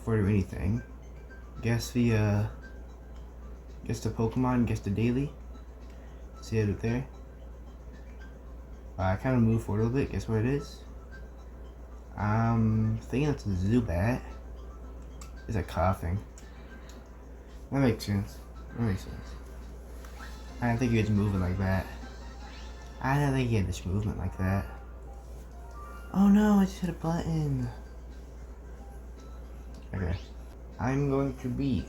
before I do anything, guess the Pokemon, guess the daily. See it up there. I kind of moved forward a little bit. Guess what it is? I'm thinking it's a Zubat. It's like coughing. That makes sense. I didn't think he was moving like that. I didn't think he had this movement like that. Oh no, I just hit a button. Okay. I'm going to be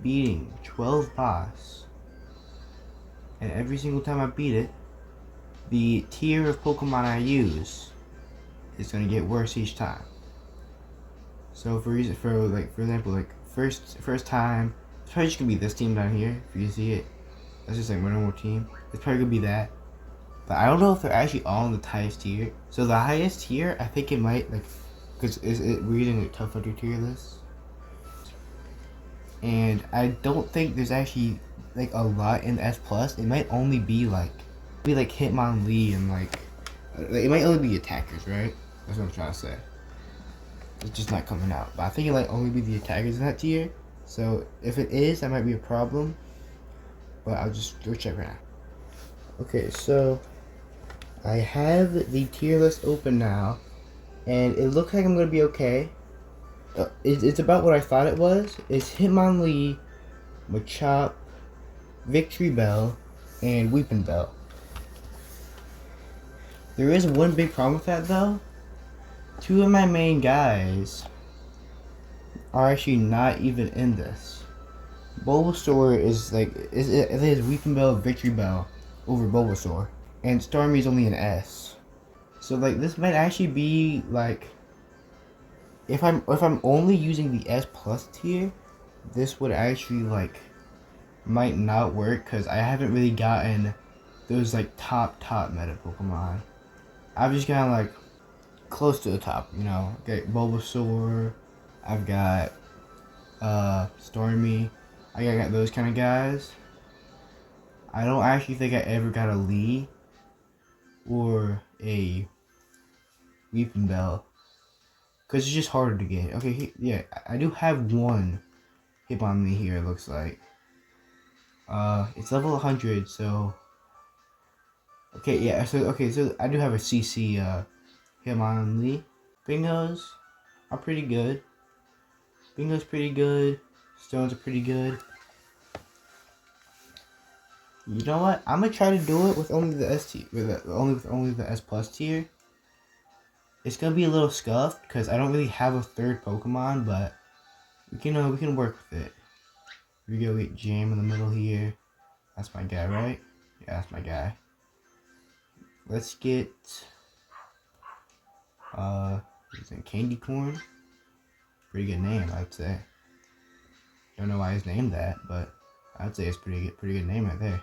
beating 12 boss. And every single time I beat it, the tier of Pokemon I use is going to get worse each time. So for example, first time, it's probably just gonna be this team down here. If you see it, that's just like my normal team. It's probably gonna be that. But I don't know if they're actually all in the highest tier. So the highest tier, I think it might because we're using a tough hunter tier list, and I don't think there's actually like a lot in S plus. It might only be like Hitmonlee and it might only be attackers, right? That's what I'm trying to say. It's just not coming out. But I think it might only be the attackers in that tier. So if it is, that might be a problem. But I'll just go check right now. Okay, so I have the tier list open now, and it looks like I'm gonna be okay. It's about what I thought it was. It's Hitmonlee, Machop, Victory Bell, and Weeping Bell. There is one big problem with that though. Two of my main guys are actually not even in this. Bulbasaur is it is Weeping Bell, Victory Bell over Bulbasaur, and Starmie's only an S. So this might actually be if I'm only using the S plus tier, this would actually might not work because I haven't really gotten those top meta Pokemon. I've just gotten close to the top, you know. Okay, Bulbasaur, I've got Stormy, I got those kind of guys. I don't actually think I ever got a Lee or a Weeping Bell because it's just harder to get. Okay, yeah, I do have one Hitmonlee here. It looks like it's level 100, so okay, yeah. So I do have a CC Hitmonlee. Bingos are pretty good. Bingo's pretty good. Stones are pretty good. You know what? I'm gonna try to do it with only the S tier, with only the S plus tier. It's gonna be a little scuffed because I don't really have a third Pokemon, but we can work with it. We go get Jam in the middle here. That's my guy, right? Yeah, that's my guy. Let's get Candy Corn. Pretty good name, I'd say. Don't know why he's named that, but I'd say it's pretty good name right there.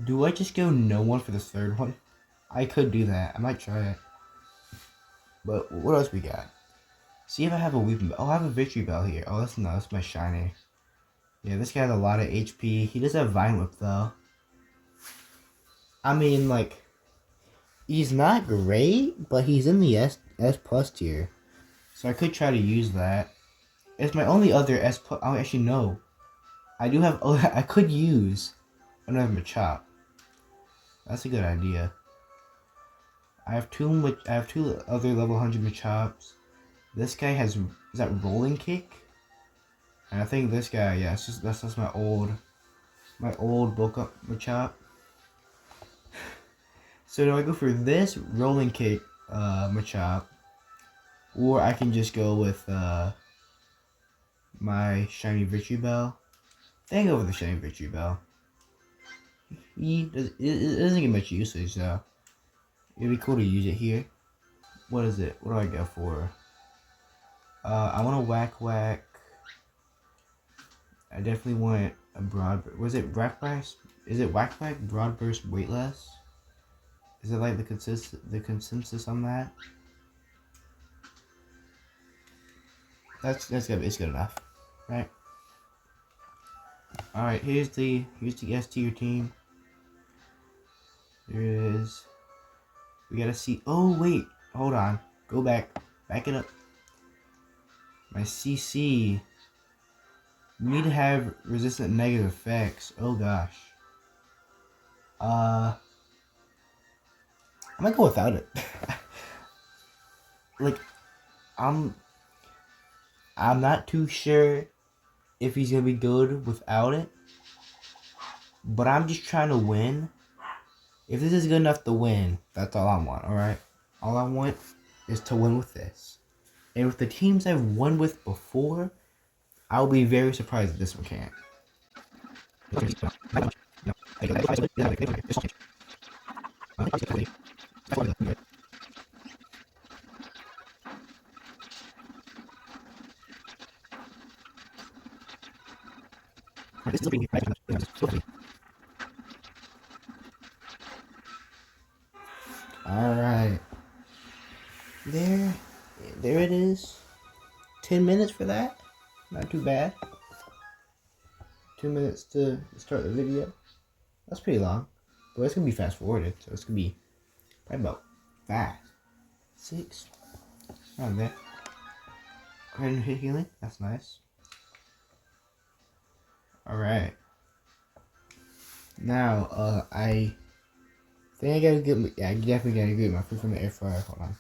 Do I just go no one for the third one? I could do that. I might try it. But what else we got? See if I have a Weeping Bell. Oh, I have a Victory Bell here. Oh, that's my shiny. Yeah, this guy has a lot of HP. He does have Vine Whip though. I mean, he's not great, but he's in the S plus tier, so I could try to use that. It's my only other S plus. Oh, actually no. I do have. Oh, I could use another Machop. That's a good idea. I have two other level 100 Machops. This guy is that Rolling Kick? And I think this guy, yeah, that's just my old bulk up Machop. So do I go for this Rolling Kick Machop, or I can just go with my shiny Victory Bell? I think I go with the shiny Victory Bell. It doesn't get much usage though. It'd be cool to use it here. What is it? What do I go for? I want a Whack Whack. I definitely want a Broad. Was it Whack Whack? Is it Whack Whack Broad Burst Weightless? Is it the consensus on that? That's good. It's good enough, right? All right. Here's the S tier team. There it is. We gotta see. Oh wait, hold on. Go back. Back it up. My CC need to have resistant negative effects. Oh gosh. I might go without it. Like, I'm not too sure if he's gonna be good without it, but I'm just trying to win. If this is good enough to win, that's all I want. All right, all I want is to win with this. And with the teams I've won with before, I'll be very surprised if this one can't. All right, there it is. 10 minutes for that. Not too bad. 2 minutes to start the video. That's pretty long, but it's gonna be fast forwarded, so it's gonna be probably about 5, 6, around there. Go ahead and hit healing. That's nice. All right. Now, I think I gotta get. Yeah, I definitely gotta get my food from the air fryer. Hold on.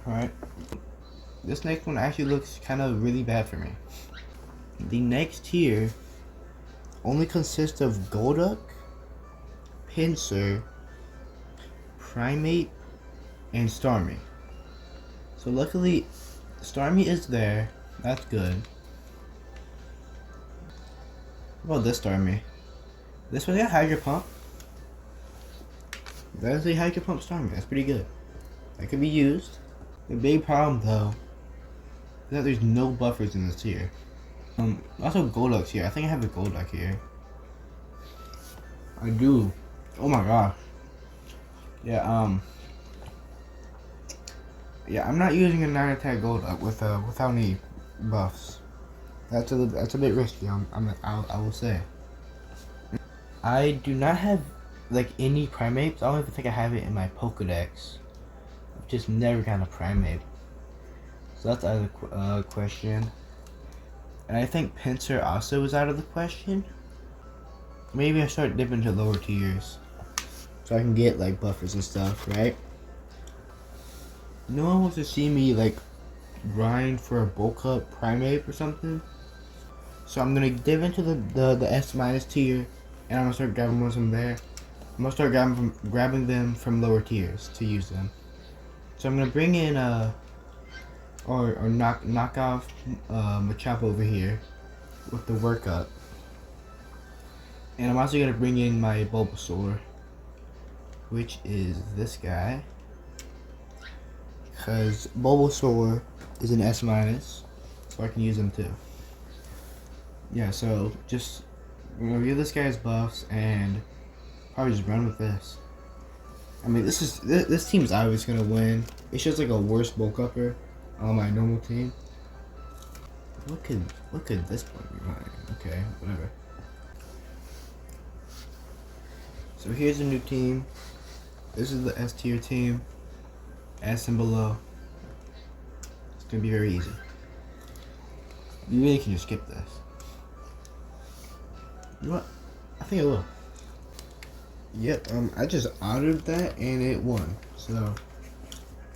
All right. This next one actually looks kind of really bad for me. The next tier only consists of Golduck, Pinsir, Primate, and Starmie. So luckily, Starmie is there. That's good. What about this Starmie? This one got Hydro Pump. That is a Hydro Pump Starmie. That's pretty good. That could be used. The big problem though is that there's no buffers in this tier. Also Golduck's here. I think I have a Golduck here. I do. Oh my gosh. Yeah, yeah, I'm not using a 9 attack Golduck without any buffs. That's a bit risky. I will say. I do not have like any primates. I don't even think I have it in my Pokedex. I've just never gotten a primate. So that's out of the question. And I think Pinsir also is out of the question. Maybe I start dipping to lower tiers so I can get like buffers and stuff, right? No one wants to see me like grind for a bulk up primate or something. So I'm gonna dip into the S minus tier, and I'm gonna start grabbing ones from there. I'm gonna start grabbing them from lower tiers to use them. So I'm gonna bring in or knock off Machop over here with the workup, and I'm also gonna bring in my Bulbasaur, which is this guy, because Bulbasaur is an S minus, so I can use him too. Yeah, so just review this guy's buffs and probably just run with this. I mean, this team's obviously gonna win. It's just like a worse bulk upper on my normal team. What could this point be running? Okay, whatever. So here's a new team. This is the S tier team. S and below. It's gonna be very easy. You really can just skip this. You know what? I think I will. Yep, I just ordered that and it won. So,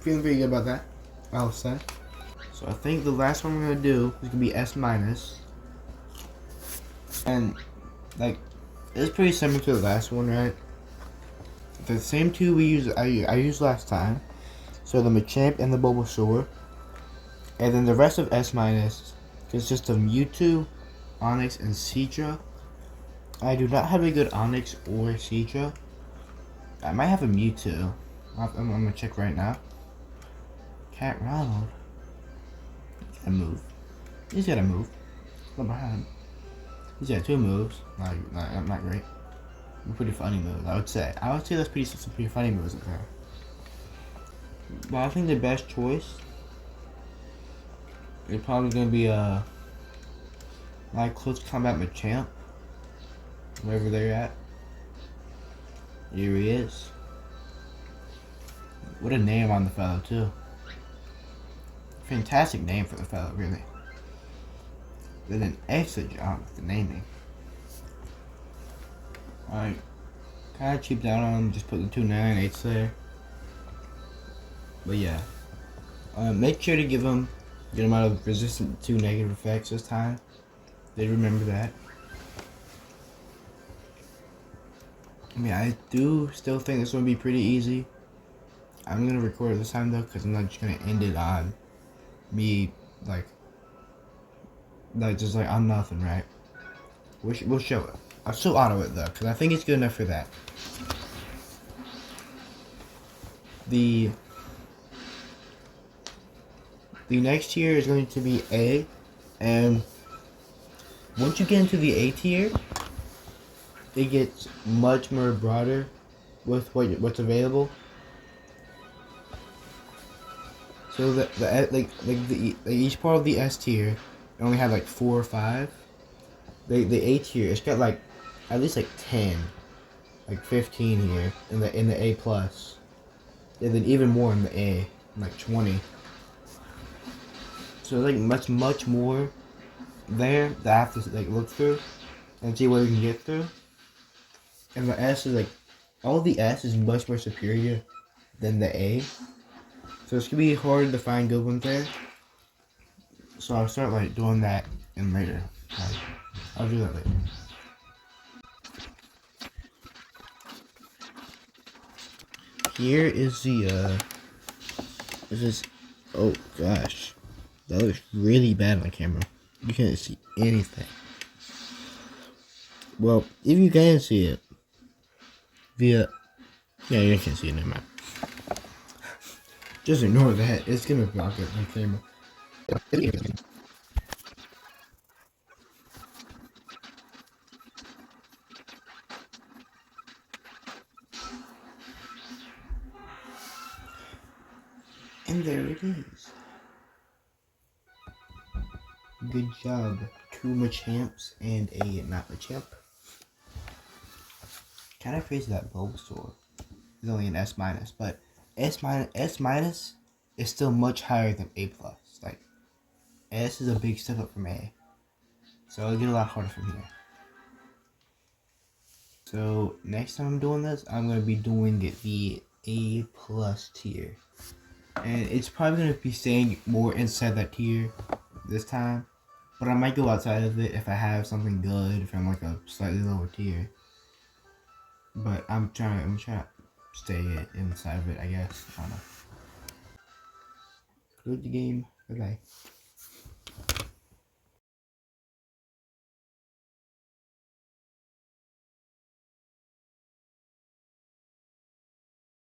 feeling pretty good about that, I'll say. So I think the last one we're gonna do is gonna be S minus. And, like, it's pretty similar to the last one, right? The same two I used last time. So the Machamp and the Bulbasaur. And then the rest of S minus consists of Mewtwo, Onix, and Seadra. I do not have a good Onix or Seadra. I might have a Mewtwo. I'm gonna check right now. Cat Ronald. He's gotta move. He's gotta move. Look behind. He's got 2 moves. Not great. Pretty funny moves, I would say. I would say that's some pretty funny moves up there. But I think the best choice is probably gonna be my close combat Machamp. Wherever they're at. Here he is. What a name on the fellow too. Fantastic name for the fellow, really. Did an excellent job with the naming. Alright, kind of cheaped out on him, just put the 298s there. But yeah, make sure to get him out of resistant to negative effects this time. Did remember that. I mean, I do still think this one would be pretty easy. I'm gonna record it this time though, because I'm not just gonna end it on me like just like on nothing, right? We'll show it. I'll still auto it though, because I think it's good enough for that. The next tier is going to be A, and once you get into the A tier, it gets much more broader with what's available. So each part of the S tier only had like 4 or 5. The A tier, it's got like at least like 10, like 15 here in the A plus, and then even more in the A, like 20. So like much more there that I have to like look through and see what we can get through. And the S is like, all the S is much more superior than the A. So it's gonna be hard to find good ones there. So I'll start like doing that in later. Like, I'll do that later. Here is the this is, oh gosh, that looks really bad on the camera. You can't see anything. Well, if you can see it via, yeah, you can't see it. Never mind. Just ignore that. It's gonna block it on camera. And there it is. Good job. 2 Machamps and a not Machamp. Kind of crazy that Bulbasaur is only an S minus, but S minus is still much higher than A plus. Like, S is a big step up from A, so it'll get a lot harder from here. So next time I'm doing this, I'm gonna be doing the A plus tier, and it's probably gonna be staying more inside that tier this time. But I might go outside of it if I have something good from like a slightly lower tier. But I'm trying to stay inside of it, I guess. I don't know. Conclude the game. Bye bye.